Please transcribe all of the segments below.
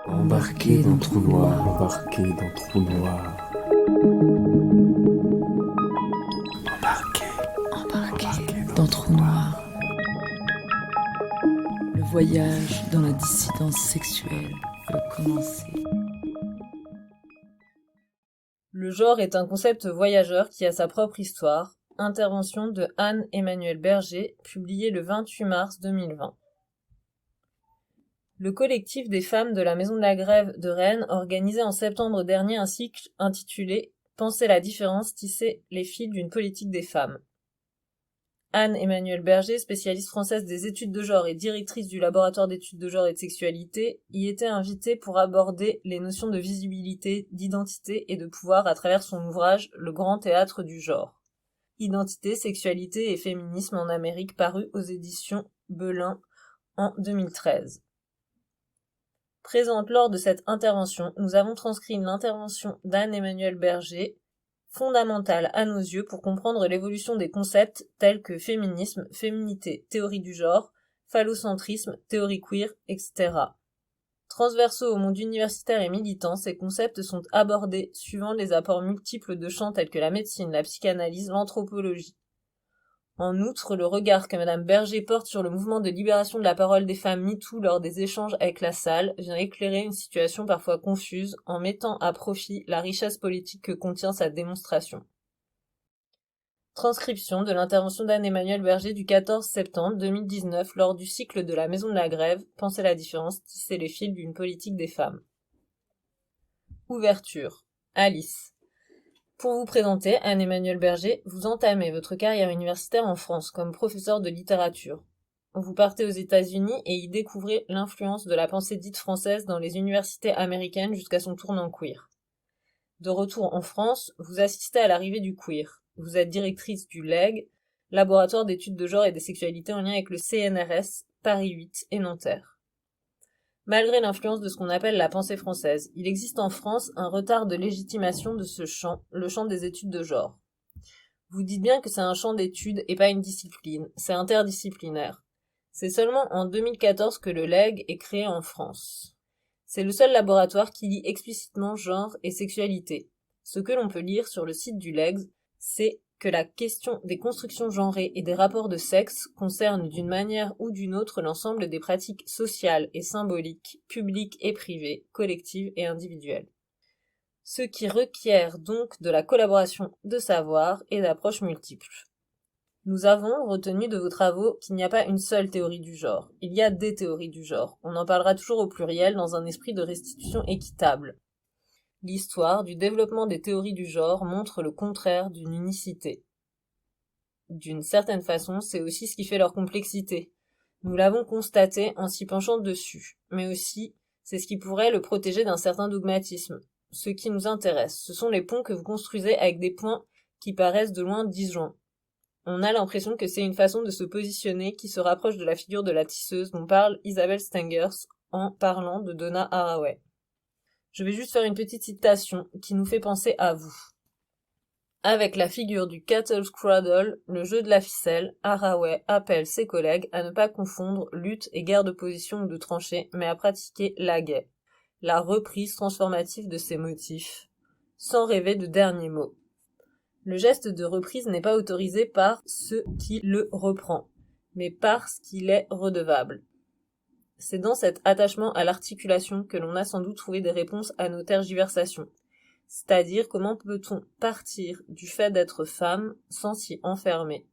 Embarqué dans trou noir, embarqué dans trou noir. Embarqué dans trou noir. Le voyage dans la dissidence sexuelle peut commencer. Le genre est un concept voyageur qui a sa propre histoire. Intervention de Anne-Emmanuelle Berger, publiée le 28 mars 2020. Le collectif des femmes de la Maison de la Grève de Rennes organisait en septembre dernier un cycle intitulé « Penser la différence, tisser les fils d'une politique des femmes ». Anne-Emmanuelle Berger, spécialiste française des études de genre et directrice du laboratoire d'études de genre et de sexualité, y était invitée pour aborder les notions de visibilité, d'identité et de pouvoir à travers son ouvrage « Le grand théâtre du genre ». Identité, sexualité et féminisme en Amérique, paru aux éditions Belin en 2013. Présente lors de cette intervention, nous avons transcrit l'intervention d'Anne-Emmanuelle Berger, fondamentale à nos yeux pour comprendre l'évolution des concepts tels que féminisme, féminité, théorie du genre, phallocentrisme, théorie queer, etc. Transversaux au monde universitaire et militant, ces concepts sont abordés suivant les apports multiples de champs tels que la médecine, la psychanalyse, l'anthropologie. En outre, le regard que Madame Berger porte sur le mouvement de libération de la parole des femmes MeToo lors des échanges avec la salle vient éclairer une situation parfois confuse en mettant à profit la richesse politique que contient sa démonstration. Transcription de l'intervention d'Anne-Emmanuelle Berger du 14 septembre 2019 lors du cycle de la Maison de la Grève « Penser la différence, tisser les fils d'une politique des femmes ». Ouverture. Alice. Pour vous présenter, Anne-Emmanuelle Berger, vous entamez votre carrière universitaire en France comme professeur de littérature. Vous partez aux États-Unis et y découvrez l'influence de la pensée dite française dans les universités américaines jusqu'à son tournant queer. De retour en France, vous assistez à l'arrivée du queer. Vous êtes directrice du LEG, Laboratoire d'études de genre et des sexualités en lien avec le CNRS, Paris 8 et Nanterre. Malgré l'influence de ce qu'on appelle la pensée française, il existe en France un retard de légitimation de ce champ, le champ des études de genre. Vous dites bien que c'est un champ d'études et pas une discipline, c'est interdisciplinaire. C'est seulement en 2014 que le LEG est créé en France. C'est le seul laboratoire qui lie explicitement genre et sexualité. Ce que l'on peut lire sur le site du LEG, c'est que la question des constructions genrées et des rapports de sexe concerne d'une manière ou d'une autre l'ensemble des pratiques sociales et symboliques, publiques et privées, collectives et individuelles. Ce qui requiert donc de la collaboration de savoirs et d'approches multiples. Nous avons retenu de vos travaux qu'il n'y a pas une seule théorie du genre, il y a des théories du genre, on en parlera toujours au pluriel dans un esprit de restitution équitable. L'histoire du développement des théories du genre montre le contraire d'une unicité. D'une certaine façon, c'est aussi ce qui fait leur complexité. Nous l'avons constaté en s'y penchant dessus, mais aussi, c'est ce qui pourrait le protéger d'un certain dogmatisme. Ce qui nous intéresse, ce sont les ponts que vous construisez avec des points qui paraissent de loin disjoints. On a l'impression que c'est une façon de se positionner qui se rapproche de la figure de la tisseuse dont parle Isabelle Stengers en parlant de Donna Haraway. Je vais juste faire une petite citation qui nous fait penser à vous. Avec la figure du cattle cradle, le jeu de la ficelle, Haraway appelle ses collègues à ne pas confondre lutte et guerre de position ou de tranchée, mais à pratiquer l'aguet, la reprise transformative de ses motifs, sans rêver de dernier mot. Le geste de reprise n'est pas autorisé par ce qui le reprend, mais parce qu'il est redevable. C'est dans cet attachement à l'articulation que l'on a sans doute trouvé des réponses à nos tergiversations. C'est-à-dire comment peut-on partir du fait d'être femme sans s'y enfermer.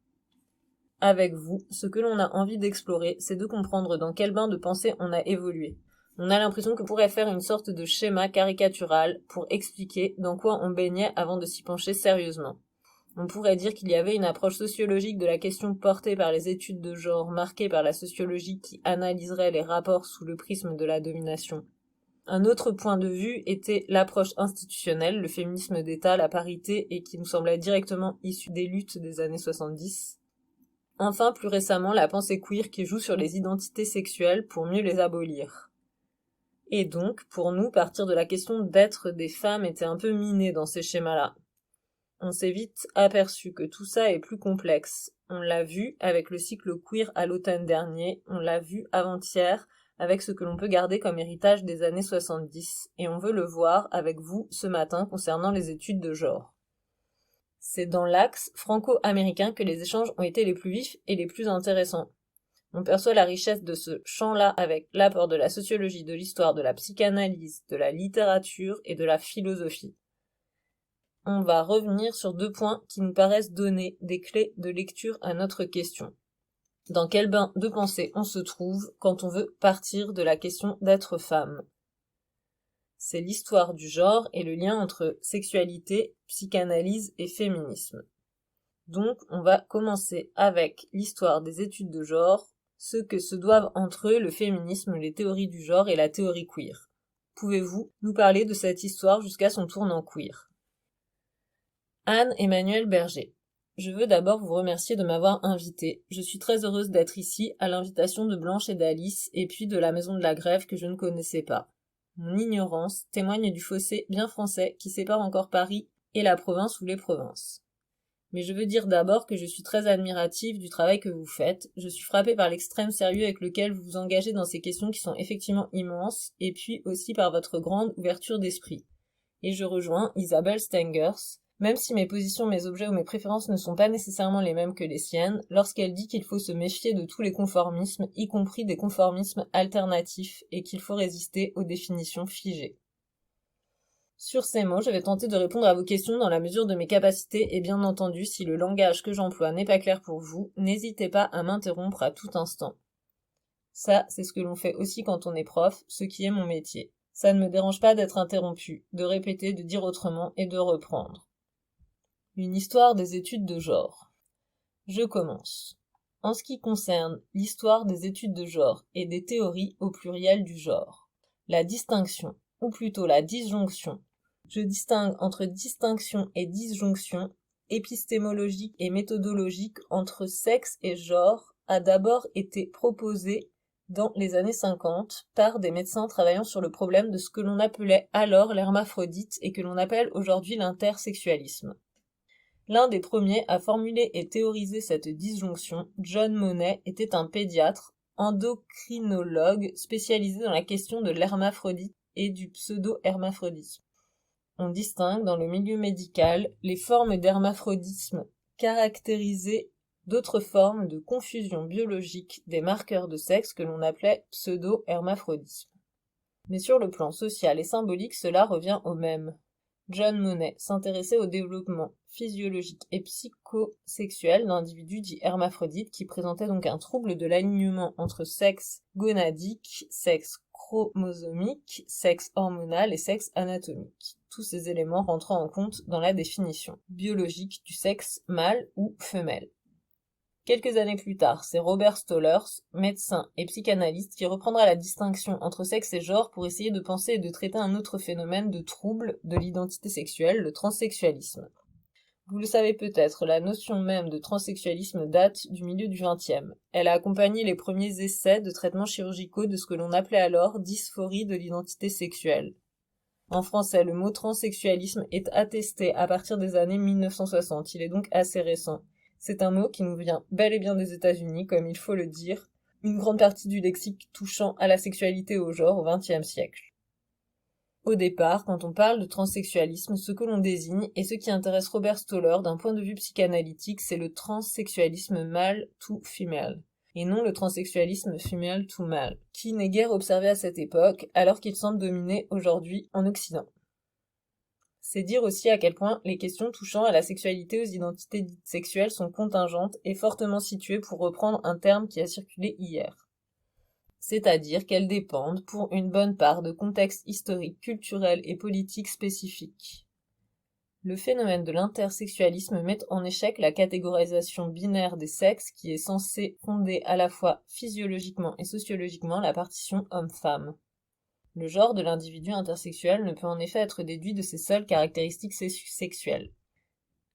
Avec vous, ce que l'on a envie d'explorer, c'est de comprendre dans quel bain de pensée on a évolué. On a l'impression que pourrait faire une sorte de schéma caricatural pour expliquer dans quoi on baignait avant de s'y pencher sérieusement. On pourrait dire qu'il y avait une approche sociologique de la question portée par les études de genre marquée par la sociologie qui analyserait les rapports sous le prisme de la domination. Un autre point de vue était l'approche institutionnelle, le féminisme d'État, la parité et qui nous semblait directement issue des luttes des années 70. Enfin, plus récemment, la pensée queer qui joue sur les identités sexuelles pour mieux les abolir. Et donc, pour nous, partir de la question d'être des femmes était un peu miné dans ces schémas-là. On s'est vite aperçu que tout ça est plus complexe, On l'a vu avec le cycle queer à l'automne dernier, on l'a vu avant-hier avec ce que l'on peut garder comme héritage des années 70, et on veut le voir avec vous ce matin concernant les études de genre. C'est dans l'axe franco-américain que les échanges ont été les plus vifs et les plus intéressants. On perçoit la richesse de ce champ-là avec l'apport de la sociologie, de l'histoire, de la psychanalyse, de la littérature et de la philosophie. On va revenir sur 2 points qui nous paraissent donner des clés de lecture à notre question. Dans quel bain de pensée on se trouve quand on veut partir de la question d'être femme? C'est l'histoire du genre et le lien entre sexualité, psychanalyse et féminisme. Donc, on va commencer avec l'histoire des études de genre, ce que se doivent entre eux le féminisme, les théories du genre et la théorie queer. Pouvez-vous nous parler de cette histoire jusqu'à son tournant queer? Anne-Emmanuelle Berger. Je veux d'abord vous remercier de m'avoir invitée. Je suis très heureuse d'être ici, à l'invitation de Blanche et d'Alice, et puis de la Maison de la Grève que je ne connaissais pas. Mon ignorance témoigne du fossé bien français qui sépare encore Paris et la province ou les provinces. Mais je veux dire d'abord que je suis très admirative du travail que vous faites. Je suis frappée par l'extrême sérieux avec lequel vous vous engagez dans ces questions qui sont effectivement immenses, et puis aussi par votre grande ouverture d'esprit. Et je rejoins Isabelle Stengers, même si mes positions, mes objets ou mes préférences ne sont pas nécessairement les mêmes que les siennes, lorsqu'elle dit qu'il faut se méfier de tous les conformismes, y compris des conformismes alternatifs, et qu'il faut résister aux définitions figées. Sur ces mots, je vais tenter de répondre à vos questions dans la mesure de mes capacités et bien entendu, si le langage que j'emploie n'est pas clair pour vous, n'hésitez pas à m'interrompre à tout instant. Ça, c'est ce que l'on fait aussi quand on est prof, ce qui est mon métier. Ça ne me dérange pas d'être interrompu, de répéter, de dire autrement et de reprendre. Une histoire des études de genre. Je commence. En ce qui concerne l'histoire des études de genre et des théories au pluriel du genre, la distinction, ou plutôt la disjonction. Je distingue entre distinction et disjonction, épistémologique et méthodologique entre sexe et genre, a d'abord été proposée dans les années 50 par des médecins travaillant sur le problème de ce que l'on appelait alors l'hermaphrodite et que l'on appelle aujourd'hui l'intersexualisme. L'un des premiers à formuler et théoriser cette disjonction, John Monnet, était un pédiatre, endocrinologue spécialisé dans la question de l'hermaphrodite et du pseudo-hermaphrodisme. On distingue dans le milieu médical les formes d'hermaphrodisme caractérisées d'autres formes de confusion biologique des marqueurs de sexe que l'on appelait pseudo-hermaphrodisme. Mais sur le plan social et symbolique, cela revient au même. John Monnet s'intéressait au développement physiologique et psychosexuel d'individus dits hermaphrodites qui présentaient donc un trouble de l'alignement entre sexe gonadique, sexe chromosomique, sexe hormonal et sexe anatomique. Tous ces éléments rentrant en compte dans la définition biologique du sexe mâle ou femelle. Quelques années plus tard, c'est Robert Stollers, médecin et psychanalyste, qui reprendra la distinction entre sexe et genre pour essayer de penser et de traiter un autre phénomène de trouble de l'identité sexuelle, le transsexualisme. Vous le savez peut-être, la notion même de transsexualisme date du milieu du XXe. Elle a accompagné les premiers essais de traitements chirurgicaux de ce que l'on appelait alors dysphorie de l'identité sexuelle. En français, le mot transsexualisme est attesté à partir des années 1960, il est donc assez récent. C'est un mot qui nous vient bel et bien des États-Unis, comme il faut le dire, une grande partie du lexique touchant à la sexualité et au genre au XXe siècle. Au départ, quand on parle de transsexualisme, ce que l'on désigne, et ce qui intéresse Robert Stoller d'un point de vue psychanalytique, c'est le transsexualisme male to female, et non le transsexualisme female to male, qui n'est guère observé à cette époque, alors qu'il semble dominer aujourd'hui en Occident. C'est dire aussi à quel point les questions touchant à la sexualité, aux identités dites sexuelles sont contingentes et fortement situées pour reprendre un terme qui a circulé hier. C'est-à-dire qu'elles dépendent pour une bonne part de contextes historiques, culturels et politiques spécifiques. Le phénomène de l'intersexualisme met en échec la catégorisation binaire des sexes qui est censée fonder à la fois physiologiquement et sociologiquement la partition homme-femme. Le genre de l'individu intersexuel ne peut en effet être déduit de ses seules caractéristiques sexuelles.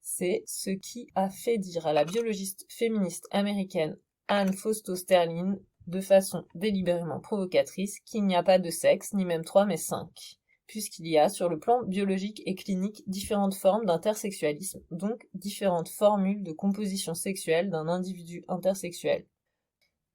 C'est ce qui a fait dire à la biologiste féministe américaine Anne Fausto Sterling, de façon délibérément provocatrice, qu'il n'y a pas de sexe, ni même 3 mais 5, puisqu'il y a, sur le plan biologique et clinique, différentes formes d'intersexualisme, donc différentes formules de composition sexuelle d'un individu intersexuel.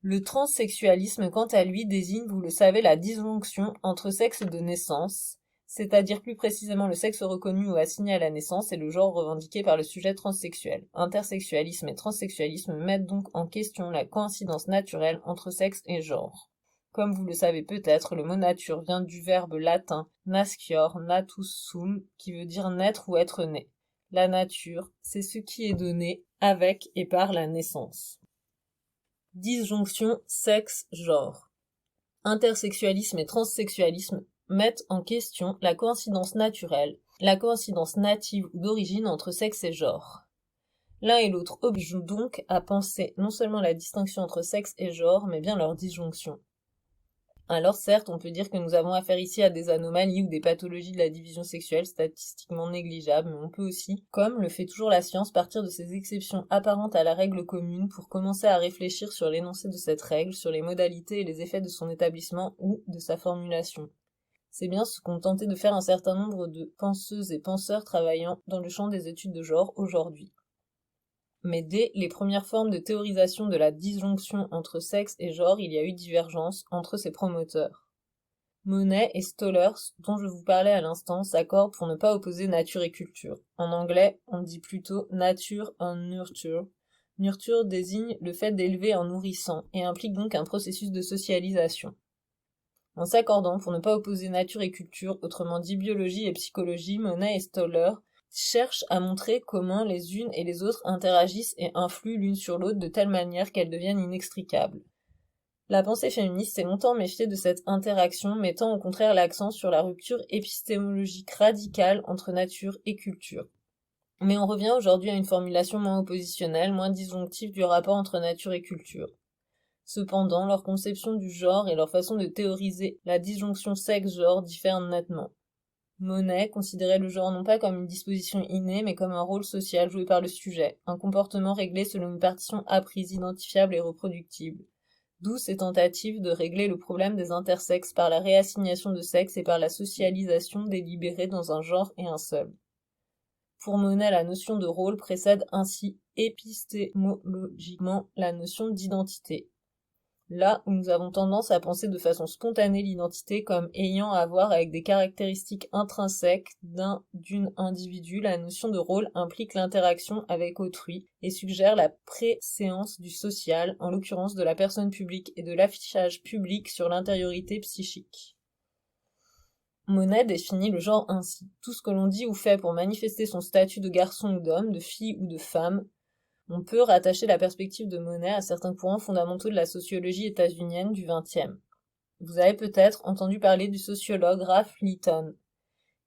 Le transsexualisme, quant à lui, désigne, vous le savez, la disjonction entre sexe de naissance, c'est-à-dire plus précisément le sexe reconnu ou assigné à la naissance et le genre revendiqué par le sujet transsexuel. Intersexualisme et transsexualisme mettent donc en question la coïncidence naturelle entre sexe et genre. Comme vous le savez peut-être, le mot nature vient du verbe latin nascior, natus sum, qui veut dire naître ou être né. La nature, c'est ce qui est donné avec et par la naissance. Disjonction sexe-genre. Intersexualisme et transsexualisme mettent en question la coïncidence naturelle, la coïncidence native ou d'origine entre sexe et genre. L'un et l'autre obligent donc à penser non seulement la distinction entre sexe et genre, mais bien leur disjonction. Alors certes, on peut dire que nous avons affaire ici à des anomalies ou des pathologies de la division sexuelle statistiquement négligeables, mais on peut aussi, comme le fait toujours la science, partir de ces exceptions apparentes à la règle commune pour commencer à réfléchir sur l'énoncé de cette règle, sur les modalités et les effets de son établissement ou de sa formulation. C'est bien ce qu'ont tenté de faire un certain nombre de penseuses et penseurs travaillant dans le champ des études de genre aujourd'hui. Mais dès les premières formes de théorisation de la disjonction entre sexe et genre, il y a eu divergence entre ses promoteurs. Monet et Stollers, dont je vous parlais à l'instant, s'accordent pour ne pas opposer nature et culture. En anglais, on dit plutôt nature and nurture. Nurture désigne le fait d'élever en nourrissant et implique donc un processus de socialisation. En s'accordant pour ne pas opposer nature et culture, autrement dit biologie et psychologie, Monet et Stoller cherchent à montrer comment les unes et les autres interagissent et influent l'une sur l'autre de telle manière qu'elles deviennent inextricables. La pensée féministe s'est longtemps méfiée de cette interaction, mettant au contraire l'accent sur la rupture épistémologique radicale entre nature et culture. Mais on revient aujourd'hui à une formulation moins oppositionnelle, moins disjonctive du rapport entre nature et culture. Cependant, leur conception du genre et leur façon de théoriser la disjonction sexe-genre diffèrent nettement. Monet considérait le genre non pas comme une disposition innée, mais comme un rôle social joué par le sujet, un comportement réglé selon une partition apprise, identifiable et reproductible. D'où ces tentatives de régler le problème des intersexes par la réassignation de sexe et par la socialisation délibérée dans un genre et un seul. Pour Monet, la notion de rôle précède ainsi épistémologiquement la notion d'identité. Là où nous avons tendance à penser de façon spontanée l'identité comme ayant à voir avec des caractéristiques intrinsèques d'une individu, la notion de rôle implique l'interaction avec autrui et suggère la préséance du social, en l'occurrence de la personne publique et de l'affichage public sur l'intériorité psychique. Monet définit le genre ainsi. Tout ce que l'on dit ou fait pour manifester son statut de garçon ou d'homme, de fille ou de femme. On peut rattacher la perspective de Monet à certains courants fondamentaux de la sociologie états-unienne du XXe. Vous avez peut-être entendu parler du sociologue Ralph Litton.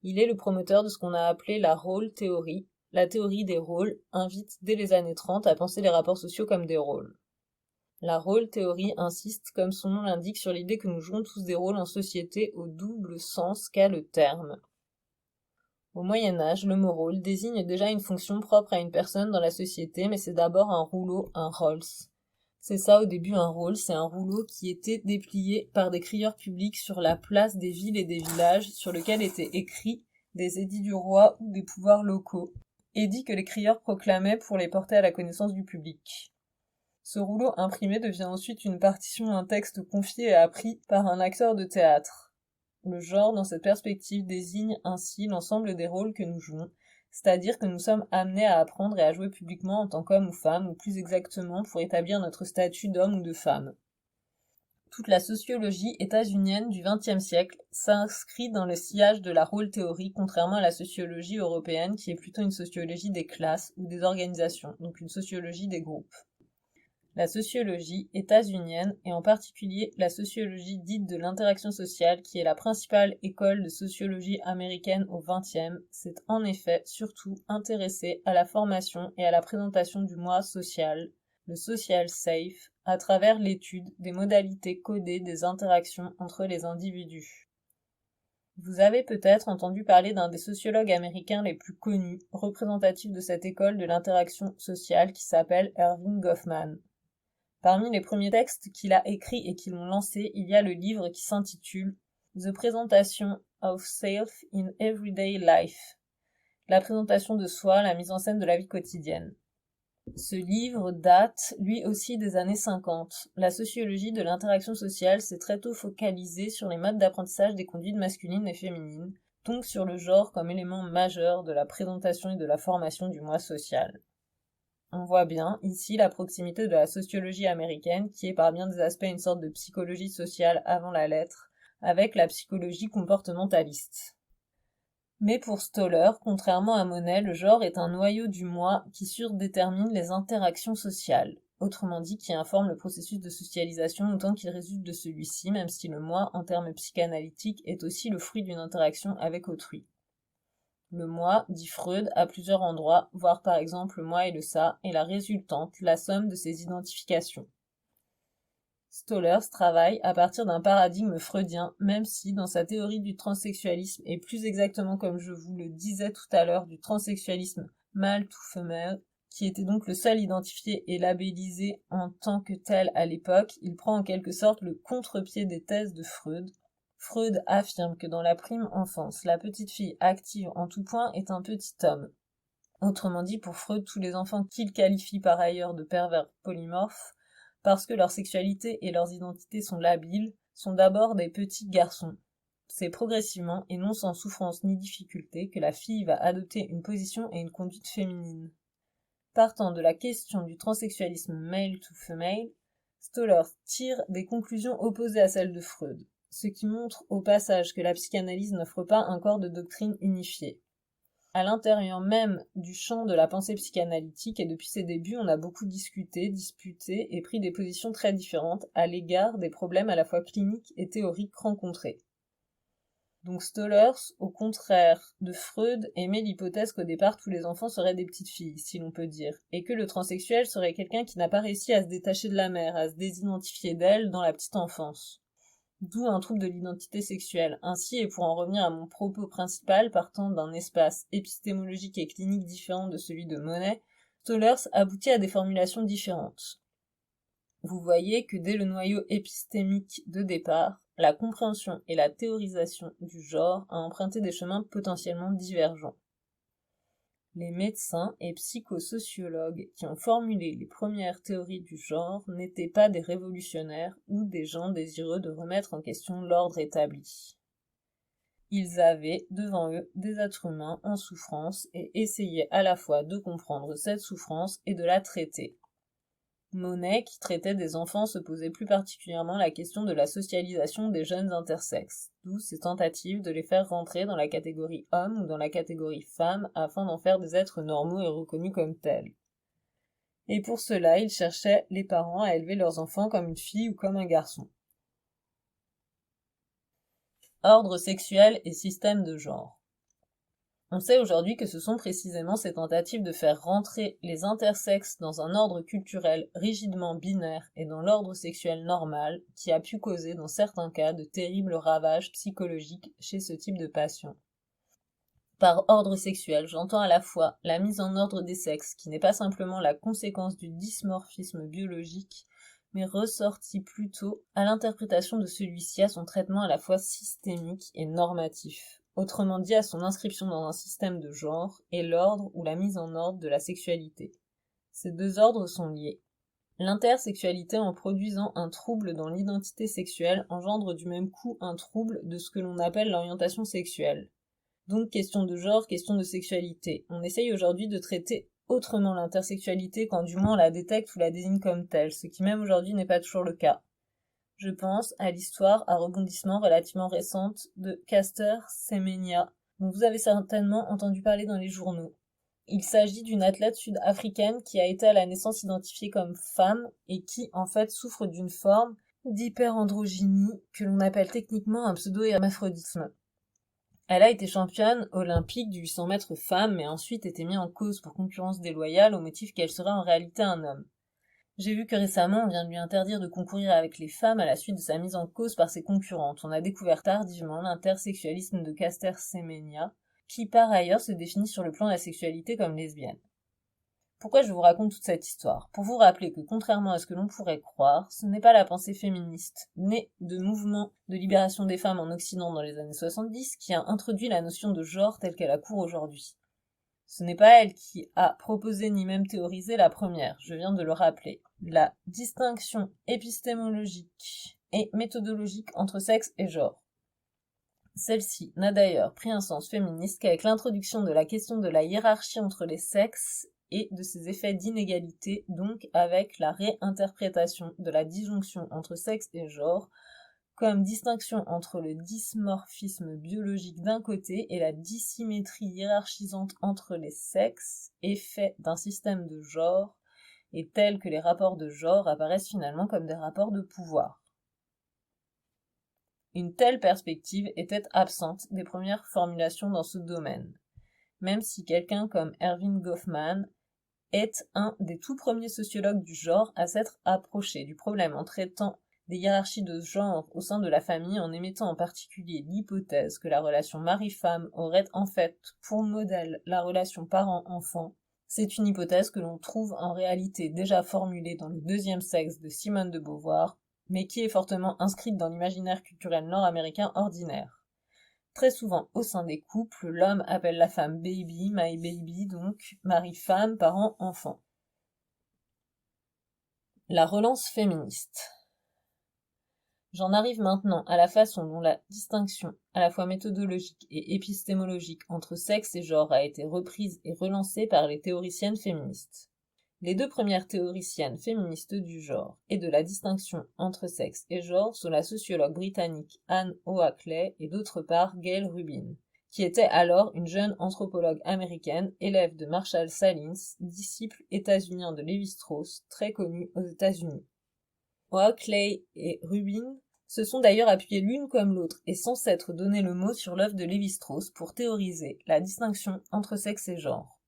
Il est le promoteur de ce qu'on a appelé la role theory. La théorie des rôles invite dès les années 30 à penser les rapports sociaux comme des rôles. La role theory insiste, comme son nom l'indique, sur l'idée que nous jouons tous des rôles en société au double sens qu'a le terme. Au Moyen-Âge, le mot rôle désigne déjà une fonction propre à une personne dans la société, mais c'est d'abord un rouleau, un rolls. C'est ça au début un rôle, c'est un rouleau qui était déplié par des crieurs publics sur la place des villes et des villages, sur lequel étaient écrits des édits du roi ou des pouvoirs locaux, édits que les crieurs proclamaient pour les porter à la connaissance du public. Ce rouleau imprimé devient ensuite une partition d'un texte confié et appris par un acteur de théâtre. Le genre, dans cette perspective, désigne ainsi l'ensemble des rôles que nous jouons, c'est-à-dire que nous sommes amenés à apprendre et à jouer publiquement en tant qu'homme ou femme, ou plus exactement pour établir notre statut d'homme ou de femme. Toute la sociologie états-unienne du XXe siècle s'inscrit dans le sillage de la role theory, contrairement à la sociologie européenne qui est plutôt une sociologie des classes ou des organisations, donc une sociologie des groupes. La sociologie états-unienne, et en particulier la sociologie dite de l'interaction sociale, qui est la principale école de sociologie américaine au XXe, s'est en effet surtout intéressée à la formation et à la présentation du moi social, le social safe, à travers l'étude des modalités codées des interactions entre les individus. Vous avez peut-être entendu parler d'un des sociologues américains les plus connus, représentatif de cette école de l'interaction sociale qui s'appelle Erving Goffman. Parmi les premiers textes qu'il a écrits et qui l'ont lancé, il y a le livre qui s'intitule « The Presentation of Self in Everyday Life. La présentation de soi, la mise en scène de la vie quotidienne. Ce livre date, lui aussi, des années 50. La sociologie de l'interaction sociale s'est très tôt focalisée sur les modes d'apprentissage des conduites masculines et féminines, donc sur le genre comme élément majeur de la présentation et de la formation du moi social. On voit bien, ici, la proximité de la sociologie américaine, qui est par bien des aspects une sorte de psychologie sociale avant la lettre, avec la psychologie comportementaliste. Mais pour Stoller, contrairement à Monet, le genre est un noyau du moi qui surdétermine les interactions sociales, autrement dit qui informe le processus de socialisation autant qu'il résulte de celui-ci, même si le moi, en termes psychanalytiques, est aussi le fruit d'une interaction avec autrui. Le moi, dit Freud, à plusieurs endroits, voire par exemple le moi et le ça, est la résultante, la somme de ces identifications. Stollers travaille à partir d'un paradigme freudien, même si, dans sa théorie du transsexualisme, et plus exactement comme je vous le disais tout à l'heure, du transsexualisme mâle tout femelle, qui était donc le seul identifié et labellisé en tant que tel à l'époque, il prend en quelque sorte le contre-pied des thèses de Freud. Freud affirme que dans la prime enfance, la petite fille active en tout point est un petit homme. Autrement dit, pour Freud, tous les enfants qu'il qualifie par ailleurs de pervers polymorphes, parce que leur sexualité et leurs identités sont labiles, sont d'abord des petits garçons. C'est progressivement, et non sans souffrance ni difficulté, que la fille va adopter une position et une conduite féminine. Partant de la question du transsexualisme male to female, Stoller tire des conclusions opposées à celles de Freud, ce qui montre au passage que la psychanalyse n'offre pas un corps de doctrine unifié. À l'intérieur même du champ de la pensée psychanalytique et depuis ses débuts, on a beaucoup discuté, disputé et pris des positions très différentes à l'égard des problèmes à la fois cliniques et théoriques rencontrés. Donc Stollers, au contraire de Freud, émet l'hypothèse qu'au départ tous les enfants seraient des petites filles, si l'on peut dire, et que le transsexuel serait quelqu'un qui n'a pas réussi à se détacher de la mère, à se désidentifier d'elle dans la petite enfance. D'où un trouble de l'identité sexuelle. Ainsi, et pour en revenir à mon propos principal, partant d'un espace épistémologique et clinique différent de celui de Monet, Stollers aboutit à des formulations différentes. Vous voyez que dès le noyau épistémique de départ, la compréhension et la théorisation du genre a emprunté des chemins potentiellement divergents. Les médecins et psychosociologues qui ont formulé les premières théories du genre n'étaient pas des révolutionnaires ou des gens désireux de remettre en question l'ordre établi. Ils avaient devant eux des êtres humains en souffrance et essayaient à la fois de comprendre cette souffrance et de la traiter. Monet, qui traitait des enfants, se posait plus particulièrement la question de la socialisation des jeunes intersexes, d'où ses tentatives de les faire rentrer dans la catégorie homme ou dans la catégorie femme afin d'en faire des êtres normaux et reconnus comme tels. Et pour cela, il cherchait les parents à élever leurs enfants comme une fille ou comme un garçon. Ordre sexuel et système de genre. On sait aujourd'hui que ce sont précisément ces tentatives de faire rentrer les intersexes dans un ordre culturel rigidement binaire et dans l'ordre sexuel normal qui a pu causer dans certains cas de terribles ravages psychologiques chez ce type de patient. Par ordre sexuel, j'entends à la fois la mise en ordre des sexes qui n'est pas simplement la conséquence du dysmorphisme biologique, mais ressorti plutôt à l'interprétation de celui-ci à son traitement à la fois systémique et normatif. Autrement dit à son inscription dans un système de genre, et l'ordre ou la mise en ordre de la sexualité. Ces deux ordres sont liés. L'intersexualité, en produisant un trouble dans l'identité sexuelle, engendre du même coup un trouble de ce que l'on appelle l'orientation sexuelle. Donc question de genre, question de sexualité. On essaye aujourd'hui de traiter autrement l'intersexualité quand du moins on la détecte ou la désigne comme telle, ce qui même aujourd'hui n'est pas toujours le cas. Je pense à l'histoire à rebondissement relativement récente de Caster Semenya, dont vous avez certainement entendu parler dans les journaux. Il s'agit d'une athlète sud-africaine qui a été à la naissance identifiée comme femme et qui, en fait, souffre d'une forme d'hyperandrogynie que l'on appelle techniquement un pseudo-hermaphrodisme. Elle a été championne olympique du 800 mètres femme, mais ensuite été mise en cause pour concurrence déloyale au motif qu'elle serait en réalité un homme. J'ai vu que récemment, on vient de lui interdire de concourir avec les femmes à la suite de sa mise en cause par ses concurrentes. On a découvert tardivement l'intersexualisme de Caster Semenya, qui par ailleurs se définit sur le plan de la sexualité comme lesbienne. Pourquoi je vous raconte toute cette histoire? Pour vous rappeler que, contrairement à ce que l'on pourrait croire, ce n'est pas la pensée féministe, née de mouvements de libération des femmes en Occident dans les années 70, qui a introduit la notion de genre telle qu'elle a cours aujourd'hui. Ce n'est pas elle qui a proposé ni même théorisé la première, je viens de le rappeler. La distinction épistémologique et méthodologique entre sexe et genre. Celle-ci n'a d'ailleurs pris un sens féministe qu'avec l'introduction de la question de la hiérarchie entre les sexes et de ses effets d'inégalité, donc avec la réinterprétation de la disjonction entre sexe et genre, comme distinction entre le dysmorphisme biologique d'un côté et la dissymétrie hiérarchisante entre les sexes, effet d'un système de genre, et tel que les rapports de genre apparaissent finalement comme des rapports de pouvoir. Une telle perspective était absente des premières formulations dans ce domaine, même si quelqu'un comme Erving Goffman est un des tout premiers sociologues du genre à s'être approché du problème en traitant des hiérarchies de genre au sein de la famille en émettant en particulier l'hypothèse que la relation mari-femme aurait en fait pour modèle la relation parent-enfant. C'est une hypothèse que l'on trouve en réalité déjà formulée dans Le deuxième sexe de Simone de Beauvoir, mais qui est fortement inscrite dans l'imaginaire culturel nord-américain ordinaire. Très souvent, au sein des couples, l'homme appelle la femme baby, my baby, donc mari-femme, parent-enfant. La relance féministe. J'en arrive maintenant à la façon dont la distinction, à la fois méthodologique et épistémologique, entre sexe et genre a été reprise et relancée par les théoriciennes féministes. Les deux premières théoriciennes féministes du genre et de la distinction entre sexe et genre sont la sociologue britannique Anne Oakley et d'autre part Gayle Rubin, qui était alors une jeune anthropologue américaine, élève de Marshall Salins, disciple états-unien de Lévi-Strauss, très connu aux États-Unis. Oakley et Rubin se sont d'ailleurs appuyées l'une comme l'autre et sans s'être donné le mot sur l'œuvre de Lévi-Strauss pour théoriser la distinction entre sexe et genre.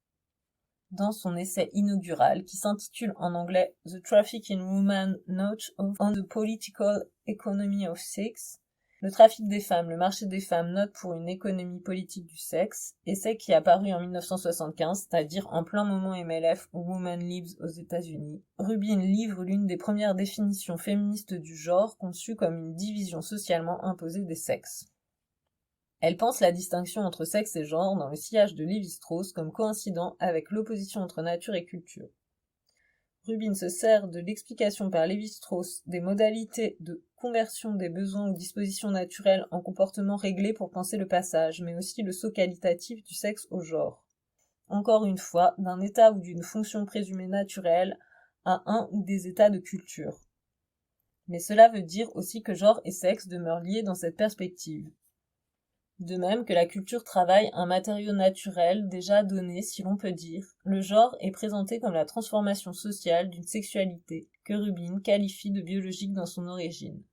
Dans son essai inaugural, qui s'intitule en anglais The Traffic in Women Note on the Political Economy of Sex, le trafic des femmes, le marché des femmes, note pour une économie politique du sexe, essai qui a paru en 1975, c'est-à-dire en plein moment MLF où Women Lives aux États-Unis, Rubin livre l'une des premières définitions féministes du genre conçue comme une division socialement imposée des sexes. Elle pense la distinction entre sexe et genre dans le sillage de Lévi-Strauss comme coïncidant avec l'opposition entre nature et culture. Rubin se sert de l'explication par Lévi-Strauss des modalités de conversion des besoins ou dispositions naturelles en comportements réglés pour penser le passage, mais aussi le saut qualitatif du sexe au genre. Encore une fois, d'un état ou d'une fonction présumée naturelle à un ou des états de culture. Mais cela veut dire aussi que genre et sexe demeurent liés dans cette perspective. De même que la culture travaille un matériau naturel déjà donné, si l'on peut dire, le genre est présenté comme la transformation sociale d'une sexualité que Rubin qualifie de biologique dans son origine.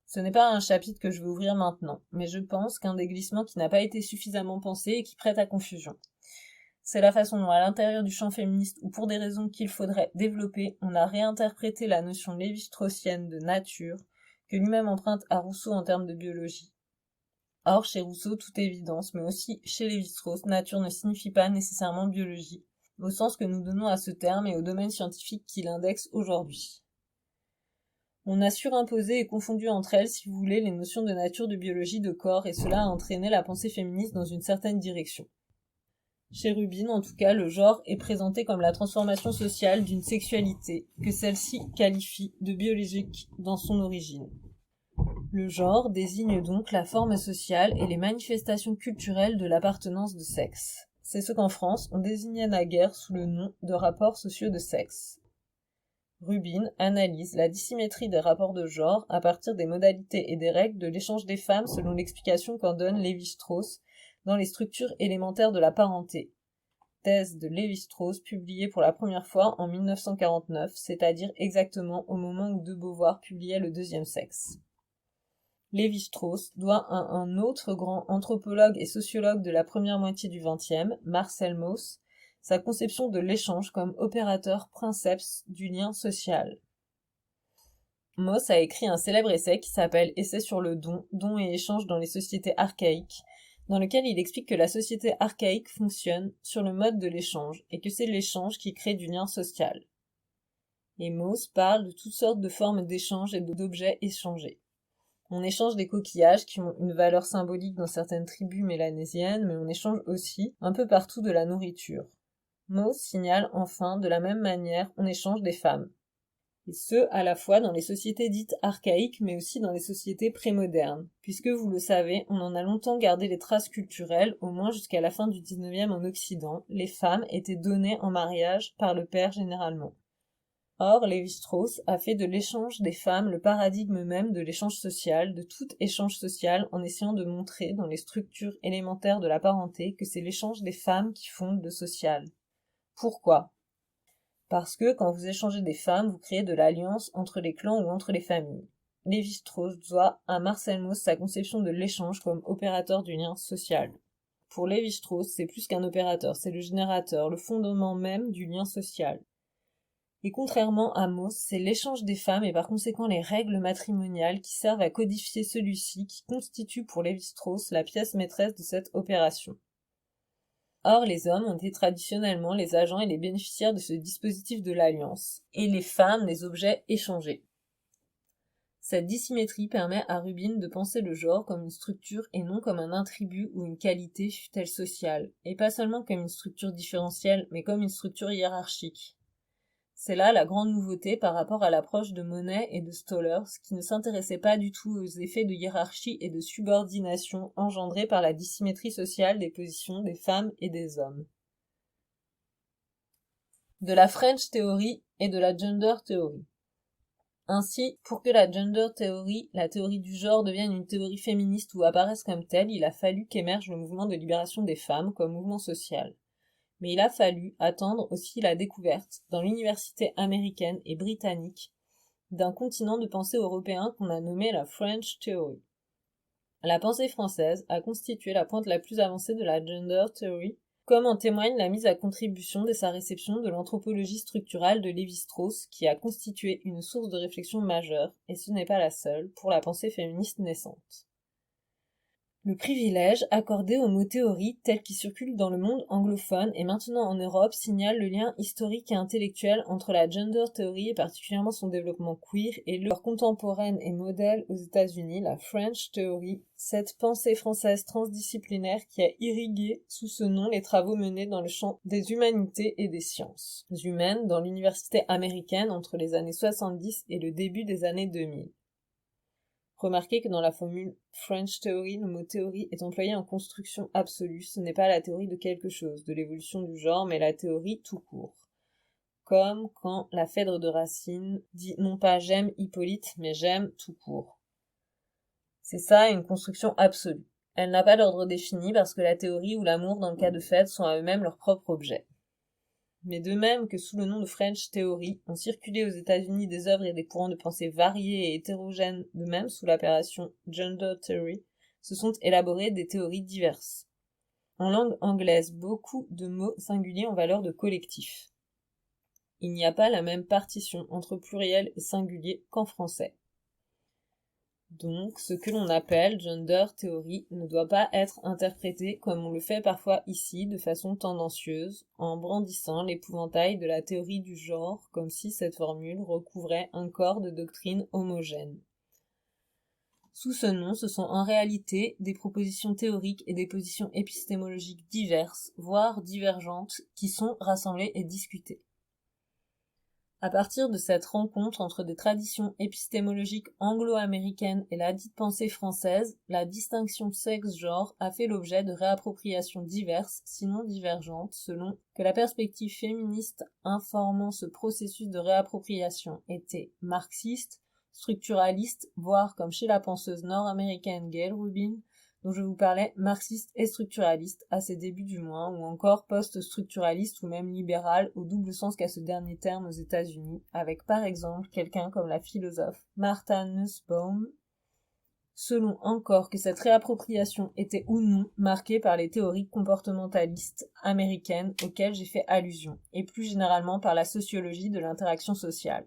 Ce n'est pas un chapitre que je vais ouvrir maintenant, mais je pense qu'un des glissements qui n'a pas été suffisamment pensé et qui prête à confusion. C'est la façon dont, à l'intérieur du champ féministe, ou pour des raisons qu'il faudrait développer, on a réinterprété la notion lévi-straussienne de nature, que lui-même emprunte à Rousseau en termes de biologie. Or, chez Rousseau, toute évidence, mais aussi chez Lévi-Strauss, nature ne signifie pas nécessairement biologie, au sens que nous donnons à ce terme et au domaine scientifique qu'il indexe aujourd'hui. On a surimposé et confondu entre elles, si vous voulez, les notions de nature, de biologie, de corps, et cela a entraîné la pensée féministe dans une certaine direction. Chez Rubin, en tout cas, le genre est présenté comme la transformation sociale d'une sexualité, que celle-ci qualifie de biologique dans son origine. Le genre désigne donc la forme sociale et les manifestations culturelles de l'appartenance de sexe. C'est ce qu'en France on désignait naguère sous le nom de rapports sociaux de sexe. Rubin analyse la dissymétrie des rapports de genre à partir des modalités et des règles de l'échange des femmes selon l'explication qu'en donne Lévi-Strauss dans les structures élémentaires de la parenté. Thèse de Lévi-Strauss publiée pour la première fois en 1949, c'est-à-dire exactement au moment où de Beauvoir publiait Le deuxième sexe. Lévi-Strauss doit à un autre grand anthropologue et sociologue de la première moitié du XXe, Marcel Mauss, sa conception de l'échange comme opérateur princeps du lien social. Mauss a écrit un célèbre essai qui s'appelle Essai sur le don et échange dans les sociétés archaïques, dans lequel il explique que la société archaïque fonctionne sur le mode de l'échange et que c'est l'échange qui crée du lien social. Et Mauss parle de toutes sortes de formes d'échange et d'objets échangés. On échange des coquillages qui ont une valeur symbolique dans certaines tribus mélanésiennes, mais on échange aussi, un peu partout, de la nourriture. Mauss signale enfin, de la même manière, on échange des femmes. Et ce, à la fois dans les sociétés dites archaïques, mais aussi dans les sociétés prémodernes. Puisque, vous le savez, on en a longtemps gardé les traces culturelles, au moins jusqu'à la fin du XIXe en Occident, les femmes étaient données en mariage par le père généralement. Or, Lévi-Strauss a fait de l'échange des femmes le paradigme même de l'échange social, de tout échange social, en essayant de montrer, dans les structures élémentaires de la parenté, que c'est l'échange des femmes qui fonde le social. Pourquoi ? Parce que, quand vous échangez des femmes, vous créez de l'alliance entre les clans ou entre les familles. Lévi-Strauss doit à Marcel Mauss sa conception de l'échange comme opérateur du lien social. Pour Lévi-Strauss, c'est plus qu'un opérateur, c'est le générateur, le fondement même du lien social. Et contrairement à Mauss, c'est l'échange des femmes et par conséquent les règles matrimoniales qui servent à codifier celui-ci qui constitue pour Lévi-Strauss la pièce maîtresse de cette opération. Or, les hommes ont été traditionnellement les agents et les bénéficiaires de ce dispositif de l'alliance, et les femmes les objets échangés. Cette dissymétrie permet à Rubin de penser le genre comme une structure et non comme un attribut ou une qualité fût-elle sociale, et pas seulement comme une structure différentielle, mais comme une structure hiérarchique. C'est là la grande nouveauté par rapport à l'approche de Monet et de Stollers, qui ne s'intéressaient pas du tout aux effets de hiérarchie et de subordination engendrés par la dissymétrie sociale des positions des femmes et des hommes. De la French Theory et de la Gender Theory. Ainsi, pour que la Gender Theory, la théorie du genre, devienne une théorie féministe ou apparaisse comme telle, il a fallu qu'émerge le mouvement de libération des femmes comme mouvement social. Mais il a fallu attendre aussi la découverte, dans l'université américaine et britannique, d'un continent de pensée européen qu'on a nommé la French Theory. La pensée française a constitué la pointe la plus avancée de la Gender Theory, comme en témoigne la mise à contribution de sa réception de l'anthropologie structurale de Lévi-Strauss, qui a constitué une source de réflexion majeure, et ce n'est pas la seule, pour la pensée féministe naissante. Le privilège accordé au mot théorie tel qu'il circule dans le monde anglophone et maintenant en Europe signale le lien historique et intellectuel entre la gender theory et particulièrement son développement queer et leur contemporaine et modèle aux États-Unis, la French Theory, cette pensée française transdisciplinaire qui a irrigué sous ce nom les travaux menés dans le champ des humanités et des sciences humaines dans l'université américaine entre les années 70 et le début des années 2000. Remarquez que dans la formule French Theory, le mot théorie est employé en construction absolue. Ce n'est pas la théorie de quelque chose, de l'évolution du genre, mais la théorie tout court. Comme quand la Phèdre de Racine dit non pas j'aime Hippolyte, mais j'aime tout court. C'est ça une construction absolue. Elle n'a pas d'ordre défini parce que la théorie ou l'amour dans le cas de Phèdre sont à eux-mêmes leur propre objet. Mais de même que sous le nom de French Theory ont circulé aux États-Unis des œuvres et des courants de pensée variés et hétérogènes, de même sous l'appellation Gender Theory, se sont élaborées des théories diverses. En langue anglaise, beaucoup de mots singuliers ont valeur de collectif. Il n'y a pas la même partition entre pluriel et singulier qu'en français. Donc, ce que l'on appelle gender theory ne doit pas être interprété comme on le fait parfois ici de façon tendancieuse, en brandissant l'épouvantail de la théorie du genre, comme si cette formule recouvrait un corps de doctrines homogènes. Sous ce nom, ce sont en réalité des propositions théoriques et des positions épistémologiques diverses, voire divergentes, qui sont rassemblées et discutées. À partir de cette rencontre entre des traditions épistémologiques anglo-américaines et la dite pensée française, la distinction sexe-genre a fait l'objet de réappropriations diverses, sinon divergentes, selon que la perspective féministe informant ce processus de réappropriation était marxiste, structuraliste, voire, comme chez la penseuse nord-américaine Gayle Rubin, dont je vous parlais, marxiste et structuraliste, à ses débuts du moins, ou encore post-structuraliste ou même libéral, au double sens qu'a ce dernier terme aux États-Unis, avec par exemple quelqu'un comme la philosophe Martha Nussbaum, selon encore que cette réappropriation était ou non marquée par les théories comportementalistes américaines auxquelles j'ai fait allusion, et plus généralement par la sociologie de l'interaction sociale.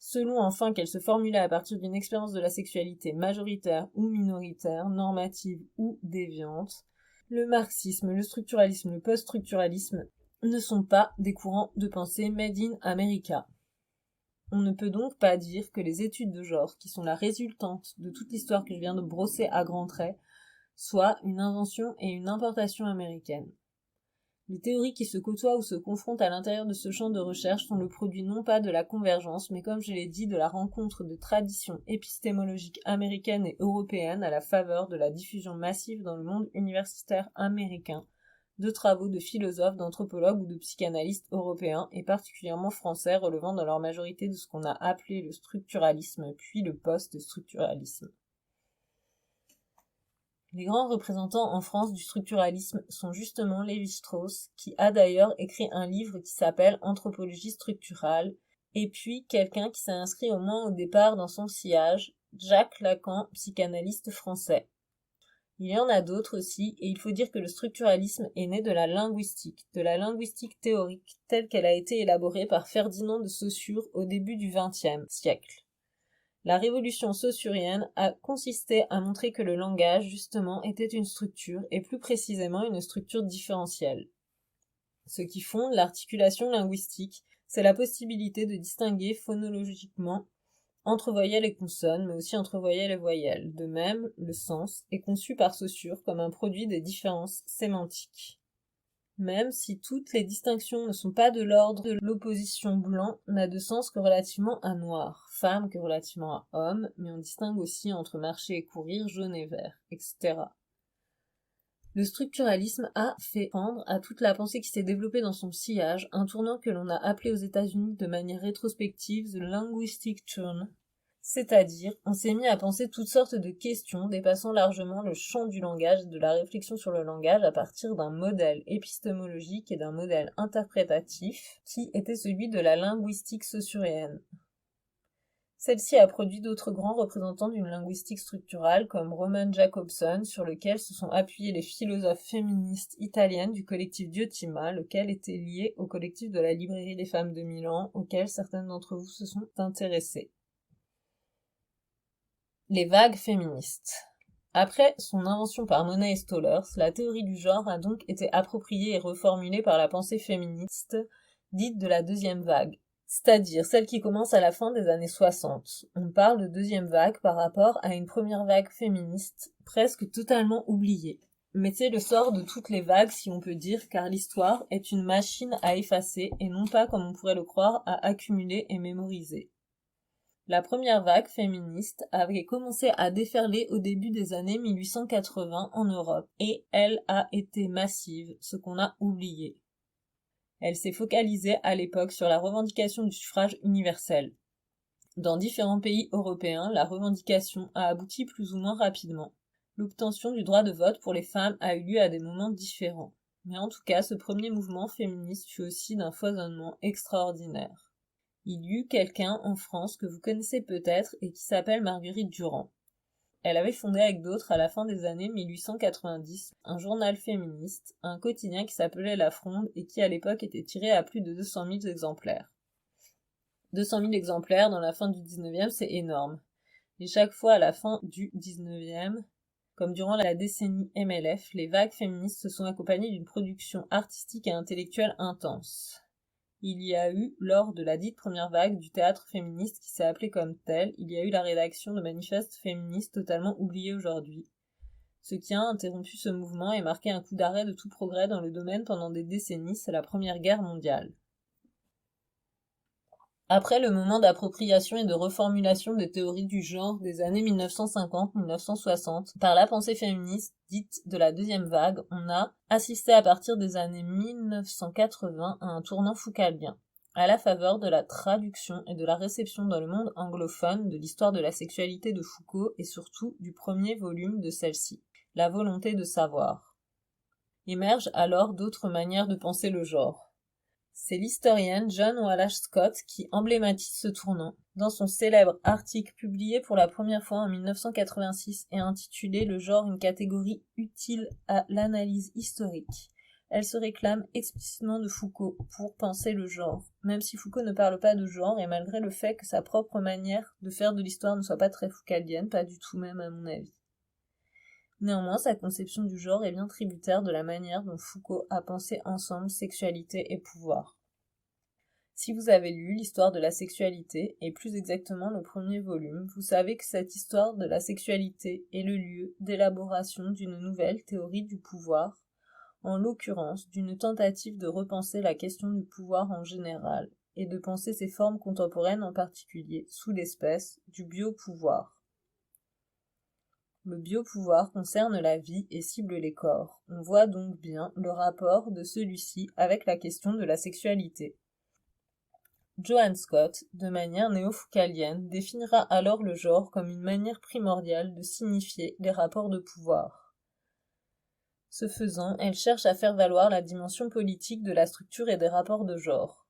selon enfin qu'elle se formulait à partir d'une expérience de la sexualité majoritaire ou minoritaire, normative ou déviante, le marxisme, le structuralisme, le post-structuralisme ne sont pas des courants de pensée made in America. On ne peut donc pas dire que les études de genre, qui sont la résultante de toute l'histoire que je viens de brosser à grands traits, soient une invention et une importation américaine. Les théories qui se côtoient ou se confrontent à l'intérieur de ce champ de recherche sont le produit non pas de la convergence, mais comme je l'ai dit, de la rencontre de traditions épistémologiques américaines et européennes à la faveur de la diffusion massive dans le monde universitaire américain de travaux de philosophes, d'anthropologues ou de psychanalystes européens et particulièrement français relevant dans leur majorité de ce qu'on a appelé le structuralisme puis le post-structuralisme. Les grands représentants en France du structuralisme sont justement Lévi-Strauss, qui a d'ailleurs écrit un livre qui s'appelle Anthropologie structurale, et puis quelqu'un qui s'est inscrit au moins au départ dans son sillage, Jacques Lacan, psychanalyste français. Il y en a d'autres aussi, et il faut dire que le structuralisme est né de la linguistique théorique telle qu'elle a été élaborée par Ferdinand de Saussure au début du XXe siècle. La révolution saussurienne a consisté à montrer que le langage, justement, était une structure, et plus précisément une structure différentielle. Ce qui fonde l'articulation linguistique, c'est la possibilité de distinguer phonologiquement entre voyelles et consonnes, mais aussi entre voyelles et voyelles. De même, le sens est conçu par Saussure comme un produit des différences sémantiques. Même si toutes les distinctions ne sont pas de l'ordre de l'opposition blanc n'a de sens que relativement à noir, femme que relativement à homme, mais on distingue aussi entre marcher et courir, jaune et vert, etc. Le structuralisme a fait prendre à toute la pensée qui s'est développée dans son sillage un tournant que l'on a appelé aux États-Unis de manière rétrospective the linguistic turn. C'est-à-dire, on s'est mis à penser toutes sortes de questions dépassant largement le champ du langage et de la réflexion sur le langage à partir d'un modèle épistémologique et d'un modèle interprétatif qui était celui de la linguistique saussurienne. Celle-ci a produit d'autres grands représentants d'une linguistique structurale comme Roman Jakobson, sur lequel se sont appuyés les philosophes féministes italiennes du collectif Diotima, lequel était lié au collectif de la Librairie des femmes de Milan, auquel certaines d'entre vous se sont intéressées. Les vagues féministes. Après son invention par Monet et Stollers, la théorie du genre a donc été appropriée et reformulée par la pensée féministe dite de la deuxième vague, c'est-à-dire celle qui commence à la fin des années 60. On parle de deuxième vague par rapport à une première vague féministe presque totalement oubliée. Mais c'est le sort de toutes les vagues, si on peut dire, car l'histoire est une machine à effacer et non pas, comme on pourrait le croire, à accumuler et mémoriser. La première vague féministe avait commencé à déferler au début des années 1880 en Europe, et elle a été massive, ce qu'on a oublié. Elle s'est focalisée à l'époque sur la revendication du suffrage universel. Dans différents pays européens, la revendication a abouti plus ou moins rapidement. L'obtention du droit de vote pour les femmes a eu lieu à des moments différents. Mais en tout cas, ce premier mouvement féministe fut aussi d'un foisonnement extraordinaire. Il y eut quelqu'un en France que vous connaissez peut-être et qui s'appelle Marguerite Durand. Elle avait fondé avec d'autres à la fin des années 1890 un journal féministe, un quotidien qui s'appelait La Fronde et qui à l'époque était tiré à plus de 200 000 exemplaires. 200 000 exemplaires dans la fin du 19e, c'est énorme. Et chaque fois à la fin du 19e, comme durant la décennie MLF, les vagues féministes se sont accompagnées d'une production artistique et intellectuelle intense. Il y a eu, lors de la dite première vague du théâtre féministe qui s'est appelé comme tel, il y a eu la rédaction de manifestes féministes totalement oubliés aujourd'hui. Ce qui a interrompu ce mouvement et marqué un coup d'arrêt de tout progrès dans le domaine pendant des décennies, c'est la Première Guerre mondiale. Après le moment d'appropriation et de reformulation des théories du genre des années 1950-1960 par la pensée féministe dite de la deuxième vague, on a assisté à partir des années 1980 à un tournant foucaldien, à la faveur de la traduction et de la réception dans le monde anglophone de l'histoire de la sexualité de Foucault et surtout du premier volume de celle-ci, La volonté de savoir. Émergent alors d'autres manières de penser le genre. C'est l'historienne John Walsh Scott qui emblématise ce tournant dans son célèbre article publié pour la première fois en 1986 et intitulé « Le genre, une catégorie utile à l'analyse historique ». Elle se réclame explicitement de Foucault pour penser le genre, même si Foucault ne parle pas de genre et malgré le fait que sa propre manière de faire de l'histoire ne soit pas très foucaldienne, pas du tout même à mon avis. Néanmoins, sa conception du genre est bien tributaire de la manière dont Foucault a pensé ensemble sexualité et pouvoir. Si vous avez lu l'histoire de la sexualité, et plus exactement le premier volume, vous savez que cette histoire de la sexualité est le lieu d'élaboration d'une nouvelle théorie du pouvoir, en l'occurrence d'une tentative de repenser la question du pouvoir en général, et de penser ses formes contemporaines en particulier, sous l'espèce du biopouvoir. Le biopouvoir concerne la vie et cible les corps. On voit donc bien le rapport de celui-ci avec la question de la sexualité. Johann Scott, de manière néo-foucalienne, définira alors le genre comme une manière primordiale de signifier les rapports de pouvoir. Ce faisant, elle cherche à faire valoir la dimension politique de la structure et des rapports de genre.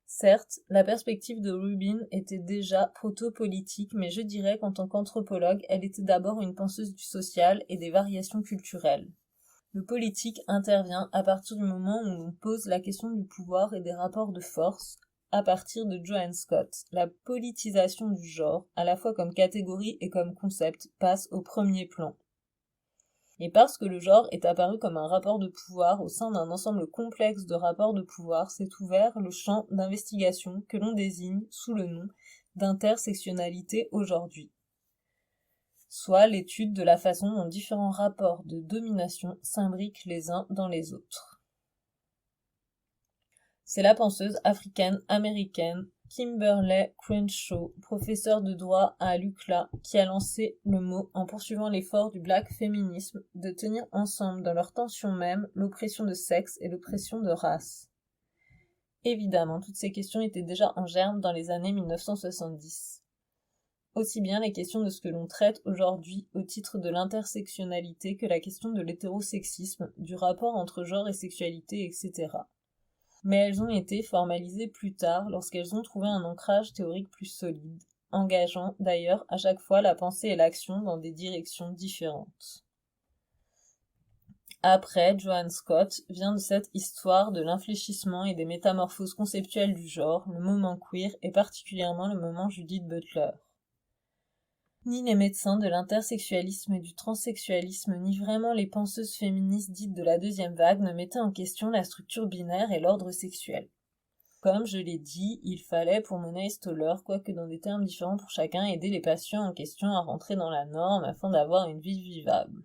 Certes, la perspective de Rubin était déjà proto-politique, mais je dirais qu'en tant qu'anthropologue, elle était d'abord une penseuse du social et des variations culturelles. Le politique intervient à partir du moment où on pose la question du pouvoir et des rapports de force, à partir de Johann Scott. La politisation du genre, à la fois comme catégorie et comme concept, passe au premier plan. Et parce que le genre est apparu comme un rapport de pouvoir au sein d'un ensemble complexe de rapports de pouvoir, s'est ouvert le champ d'investigation que l'on désigne sous le nom d'intersectionnalité aujourd'hui, soit l'étude de la façon dont différents rapports de domination s'imbriquent les uns dans les autres. C'est la penseuse africaine-américaine Kimberlé Crenshaw, professeure de droit à l'UCLA, qui a lancé le mot en poursuivant l'effort du black féminisme de tenir ensemble dans leur tension même l'oppression de sexe et l'oppression de race. Évidemment, toutes ces questions étaient déjà en germe dans les années 1970. Aussi bien les questions de ce que l'on traite aujourd'hui au titre de l'intersectionnalité que la question de l'hétérosexisme, du rapport entre genre et sexualité, etc. Mais elles ont été formalisées plus tard lorsqu'elles ont trouvé un ancrage théorique plus solide, engageant d'ailleurs à chaque fois la pensée et l'action dans des directions différentes. Après, Johann Scott vient de cette histoire de l'infléchissement et des métamorphoses conceptuelles du genre, le moment queer et particulièrement le moment Judith Butler. Ni les médecins de l'intersexualisme et du transsexualisme, ni vraiment les penseuses féministes dites de la deuxième vague ne mettaient en question la structure binaire et l'ordre sexuel. Comme je l'ai dit, il fallait pour Mona et Stoller, quoique dans des termes différents pour chacun, aider les patients en question à rentrer dans la norme afin d'avoir une vie vivable.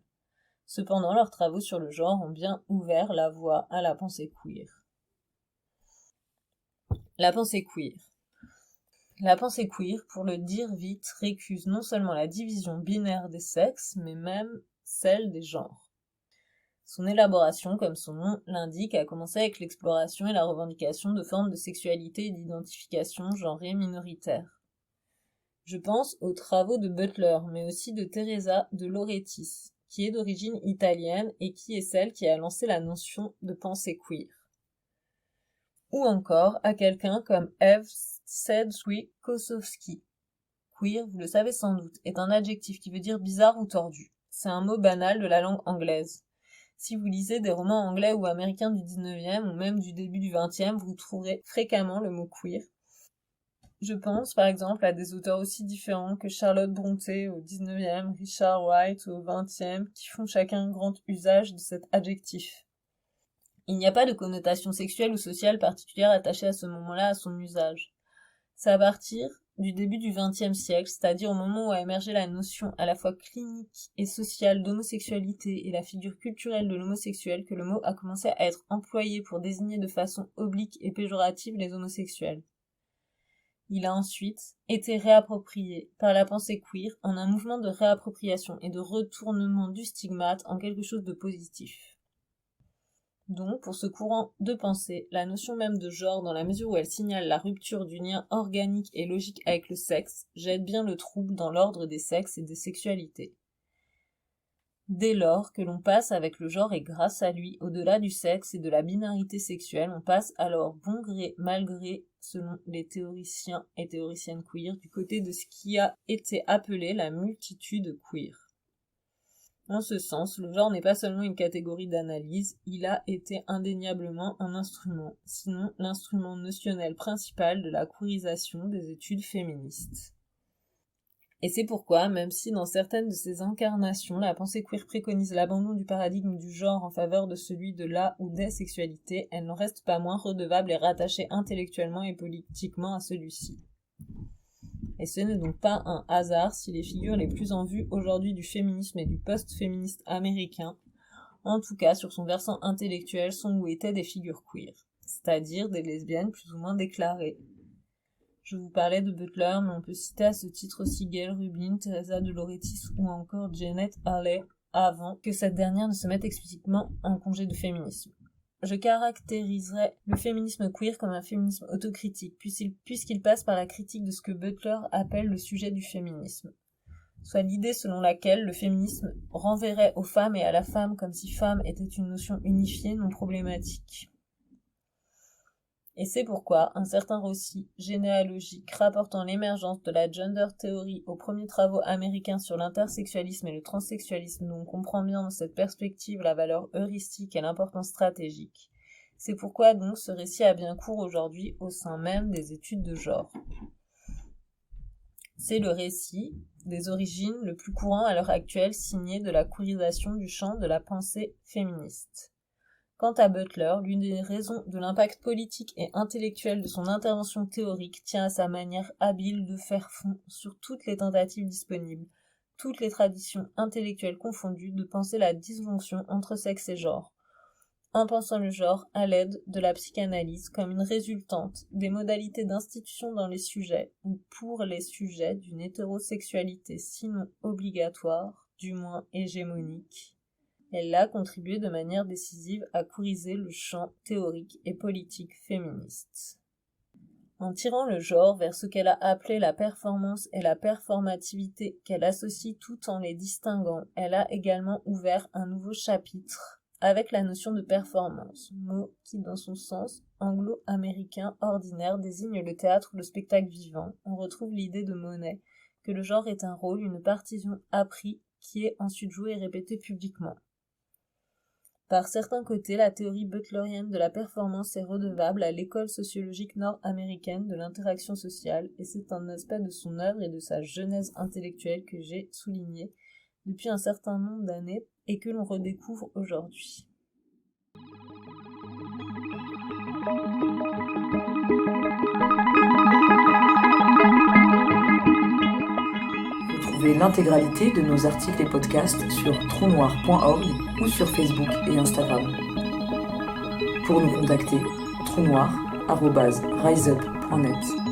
Cependant, leurs travaux sur le genre ont bien ouvert la voie à la pensée queer. La pensée queer. La pensée queer, pour le dire vite, récuse non seulement la division binaire des sexes, mais même celle des genres. Son élaboration, comme son nom l'indique, a commencé avec l'exploration et la revendication de formes de sexualité et d'identification genrée minoritaires. Je pense aux travaux de Butler, mais aussi de Teresa de Lauretis, qui est d'origine italienne et qui est celle qui a lancé la notion de pensée queer. Ou encore à quelqu'un comme Eve Sedgwick-Kosowski. Queer, vous le savez sans doute, est un adjectif qui veut dire bizarre ou tordu. C'est un mot banal de la langue anglaise. Si vous lisez des romans anglais ou américains du 19e ou même du début du 20e, vous trouverez fréquemment le mot queer. Je pense par exemple à des auteurs aussi différents que Charlotte Brontë au 19e, Richard Wright au 20e, qui font chacun grand usage de cet adjectif. Il n'y a pas de connotation sexuelle ou sociale particulière attachée à ce moment-là à son usage. C'est à partir du début du XXe siècle, c'est-à-dire au moment où a émergé la notion à la fois clinique et sociale d'homosexualité et la figure culturelle de l'homosexuel, que le mot a commencé à être employé pour désigner de façon oblique et péjorative les homosexuels. Il a ensuite été réapproprié par la pensée queer en un mouvement de réappropriation et de retournement du stigmate en quelque chose de positif. Donc, pour ce courant de pensée, la notion même de genre, dans la mesure où elle signale la rupture du lien organique et logique avec le sexe, jette bien le trouble dans l'ordre des sexes et des sexualités. Dès lors que l'on passe avec le genre et grâce à lui, au-delà du sexe et de la binarité sexuelle, on passe alors bon gré, mal gré, selon les théoriciens et théoriciennes queer, du côté de ce qui a été appelé la multitude queer. En ce sens, le genre n'est pas seulement une catégorie d'analyse, il a été indéniablement un instrument, sinon l'instrument notionnel principal de la queerisation des études féministes. Et c'est pourquoi, même si dans certaines de ses incarnations, la pensée queer préconise l'abandon du paradigme du genre en faveur de celui de la ou des sexualités, elle n'en reste pas moins redevable et rattachée intellectuellement et politiquement à celui-ci. Et ce n'est donc pas un hasard si les figures les plus en vue aujourd'hui du féminisme et du post-féministe américain, en tout cas sur son versant intellectuel, sont ou étaient des figures queer, c'est-à-dire des lesbiennes plus ou moins déclarées. Je vous parlais de Butler, mais on peut citer à ce titre aussi Gayle Rubin, Teresa de Lauretis ou encore Janet Halley, avant que cette dernière ne se mette explicitement en congé de féminisme. Je caractériserais le féminisme queer comme un féminisme autocritique, puisqu'il passe par la critique de ce que Butler appelle le sujet du féminisme, soit l'idée selon laquelle le féminisme renverrait aux femmes et à la femme comme si femme était une notion unifiée, non problématique. Et c'est pourquoi un certain récit généalogique rapportant l'émergence de la gender theory aux premiers travaux américains sur l'intersexualisme et le transsexualisme, dont on comprend bien dans cette perspective la valeur heuristique et l'importance stratégique. C'est pourquoi donc ce récit a bien cours aujourd'hui au sein même des études de genre. C'est le récit des origines le plus courant à l'heure actuelle signé de la queerisation du champ de la pensée féministe. Quant à Butler, l'une des raisons de l'impact politique et intellectuel de son intervention théorique tient à sa manière habile de faire fond sur toutes les tentatives disponibles, toutes les traditions intellectuelles confondues, de penser la disjonction entre sexe et genre, en pensant le genre à l'aide de la psychanalyse comme une résultante des modalités d'institution dans les sujets ou pour les sujets d'une hétérosexualité sinon obligatoire, du moins hégémonique. Elle a contribué de manière décisive à queeriser le champ théorique et politique féministe. En tirant le genre vers ce qu'elle a appelé la performance et la performativité qu'elle associe tout en les distinguant, elle a également ouvert un nouveau chapitre avec la notion de performance, mot qui dans son sens anglo-américain ordinaire désigne le théâtre ou le spectacle vivant. On retrouve l'idée de Monet que le genre est un rôle, une partition appris qui est ensuite jouée et répétée publiquement. Par certains côtés, la théorie butlerienne de la performance est redevable à l'école sociologique nord-américaine de l'interaction sociale, et c'est un aspect de son œuvre et de sa genèse intellectuelle que j'ai souligné depuis un certain nombre d'années et que l'on redécouvre aujourd'hui. Retrouvez l'intégralité de nos articles et podcasts sur trouxnoir.org ou sur Facebook et Instagram. Pour nous contacter, trouxnoir@riseup.net.